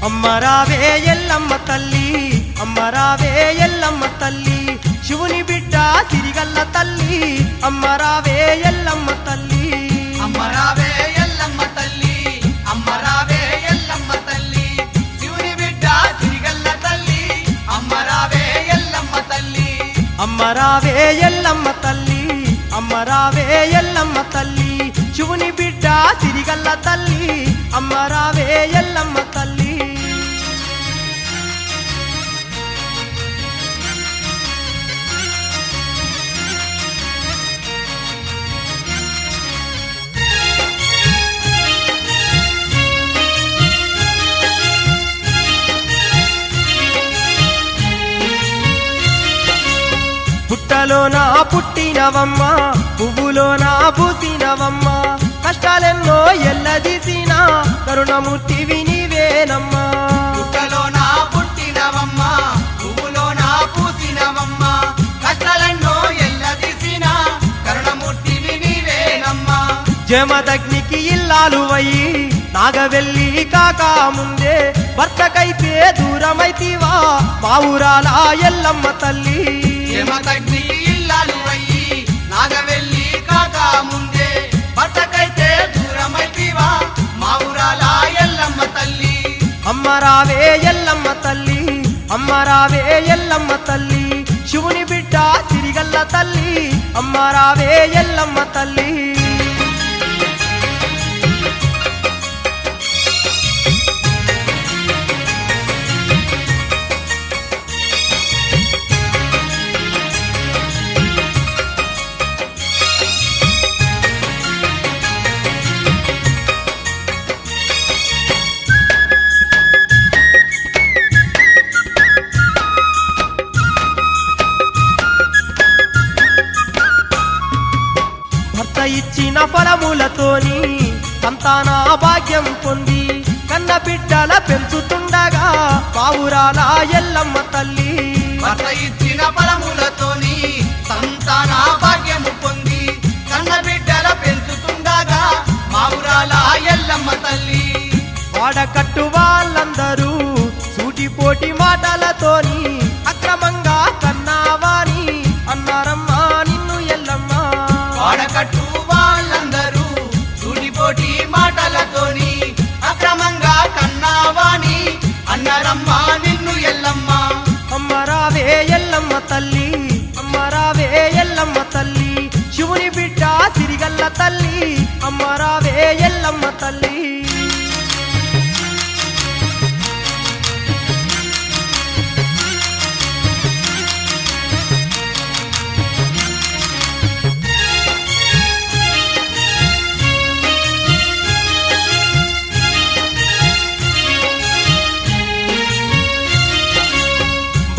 అమ్మరావే ఎల్లమ్మ తల్లి అమ్మరావే ఎల్లమ్మ తల్లి శివుని బిడ్డ సిరిగల్ల తల్లి అమ్మరావే ఎల్లమ్మ తల్లి అమ్మరావే ఎల్లమ్మ తల్లి అమ్మరావే ఎల్లమ్మ తల్లి శివుని బిడ్డ సిరిగల్ల తల్లి అమ్మరావే ఎల్లమ్మ తల్లి అమ్మరావే ఎల్లమ్మ తల్లి అమ్మరావే ఎల్లమ్మ తల్లి శివుని బిడ్డ సిరిగల్ల తల్లి అమ్మరావే ఎల్లమ్మ తల్లి పుట్టలోనా పుట్టినవమ్మ పువ్వులోనా పూసినవమ్మ కష్టాలెన్నో ఎల్లదీసిన కరుణమూర్తివి నీవేనమ్మా పుట్టలోన పుట్టినవమ్మ పువ్వులోన పూసినవమ్మ కష్టాలెన్నో ఎల్లదీసిన కరుణమూర్తివి నీవేనమ్మా జమదగ్నికి ఇల్లాలు వయ్యి నాగవెల్లి కాకా ముందే భర్తకైతే దూరమైతివా మా ఊరాల ఎల్లమ్మ తల్లి జమదగ్నికి ఇల్లాలు వయ్యి నాగవెల్లి కాకా ముందే భర్తకైతే దూరమైతివా మా ఊరాల ఎల్లమ్మ తల్లి అమ్మరావే ఎల్లమ్మ తల్లి అమ్మరావే ఎల్లమ్మ తల్లి శివుని బిడ్డ సిరిగల్ల తల్లి అమ్మరావే ఎల్లమ్మ తల్లి ఇచ్చిన ఫలములతోని సంతాన భాగ్యం పొంది కన్న బిడ్డల పెంచుతుండగా పావురాల ఎల్లమ్మ తల్లి భర్త ఇచ్చిన ఫలములతోని సంతాన భాగ్యము పొంది కన్న బిడ్డల పెంచుతుండగా మావురాల ఎల్లమ్మ తల్లి వాడకట్టు వాళ్ళందరూ సూటిపోటి మాటలతోని అక్రమంగా కన్నావాని అన్నారమ్మా నిన్ను ఎల్లమ్మ వాడకట్టు వాళ్ళందరూ సూటిపోటి మాటలతోని అక్రమంగా కన్నావాని అన్నారమ్మా నిన్ను ఎల్లమ్మ అమ్మరావే ఎల్లమ్మ తల్లి అమ్మరావే ఎల్లమ్మ తల్లి శివుని బిడ్డ సిరిగల్ల తల్లి అమ్మరావే ఎల్లమ్మ తల్లి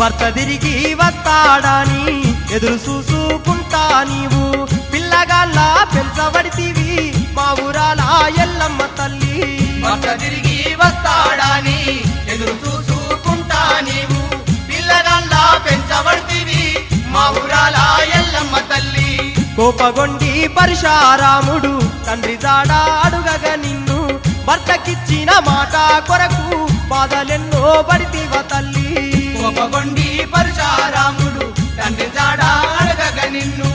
భర్త తిరిగి వస్తాడని ఎదురు చూసుకుంటా నీవు పిల్లగాళ్ళ పెంచబడితివి మా ఊరాల ఎల్లమ్మ తల్లి భర్త తిరిగి వస్తాడని ఎదురు చూసుకుంటా నీవు పిల్లగాళ్ళ పెంచబడితివి మా ఊరాల ఎల్లమ్మ తల్లి కోపగొండి పరశురాముడు తండ్రి జాడ అడుగగా నిన్ను భర్తకిచ్చిన మాట కొరకు బాధలెన్నో పడితివ తల్లి కోపగొండి పరశురాముడు తండ్రి జాడ అడగగా నిన్ను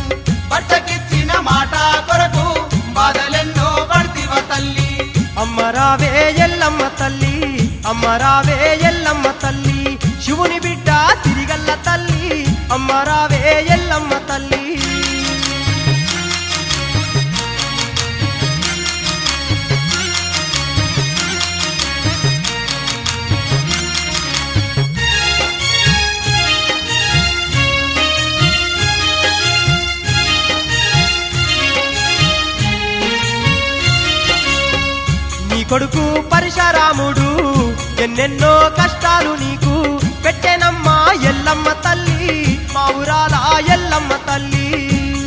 భర్తకిచ్చిన మాట కొరకు బాధలెన్నో పడితివ తల్లి అమ్మరావే ఎల్లమ్మ తల్లి అమ్మరావే ఎల్లమ్మ తల్లి శివుని బిడ్డ సిరిగల్ల తల్లి అమ్మరావే ఎల్లమ్మ తల్లి కొడుకు పరశురాముడు ఎన్నెన్నో కష్టాలు నీకు పెట్టెనమ్మా ఎల్లమ్మ తల్లి మా ఊరాల ఎల్లమ్మ తల్లి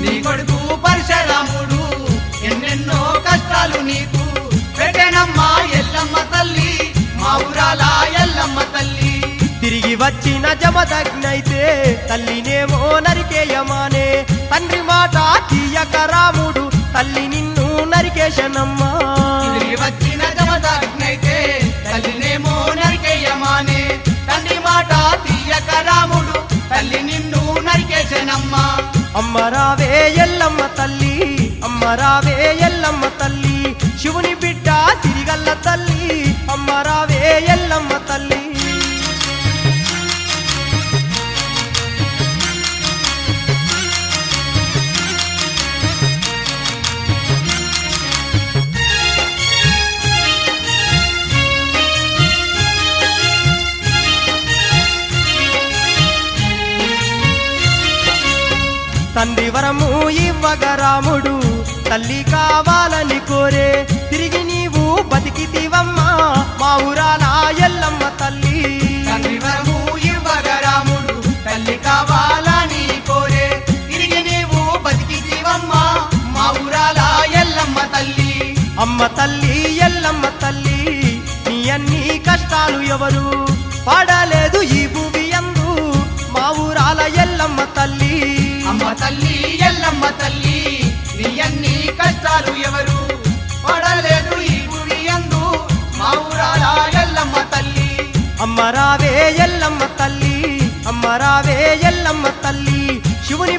నీ కొడుకు పరశురాముడు ఎన్నెన్నో కష్టాలు నీకు పెట్టెనమ్మా ఎల్లమ్మ తల్లి మా ఊరాల ఎల్లమ్మ తల్లి తిరిగి వచ్చిన జమదగ్నైతే తల్లినేమో నరికేయమానే తండ్రి మాట తీయక రాముడు తల్లి నిన్ను నరికేశనమ్మా తిరిగి వచ్చిన జమదగ్నైతే తల్లినేమో నరికేయ అమ్మరావే ఎల్లమ్మ తల్లి అమ్మరావే ఎల్లమ్మ తల్లి శివుని బిడ్డ సిరిగల్ల తల్లి అమ్మరావే ఎల్లమ్మ తల్లి తండ్రి వరము ఇవ్వగ రాముడు తల్లి కావాలని కోరే తిరిగి నీవు బతికితివమ్మా మా ఊరాల ఎల్లమ్మ తల్లి తండ్రి వరము ఇవ్వగ రాముడు తల్లి కావాలని కోరే తిరిగి నీవు బతికితివమ్మా మా ఊరాల ఎల్లమ్మ తల్లి అమ్మ తల్లి ఎల్లమ్మ తల్లి నీ అన్ని కష్టాలు ఎవరు పాడలేదు ఈ భూమి యందు మా ఊరాల ఎల్లమ్మ తల్లి అమ్మ తల్లి ఎల్లమ్మ తల్లి నీ అన్ని కష్టాలు ఎవరు పడలేదు ఈ భూమి యందు మా ఊరాల ఎల్లమ్మ తల్లి అమ్మరావే ఎల్లమ్మ తల్లి అమ్మరావే ఎల్లమ్మ తల్లి శివుని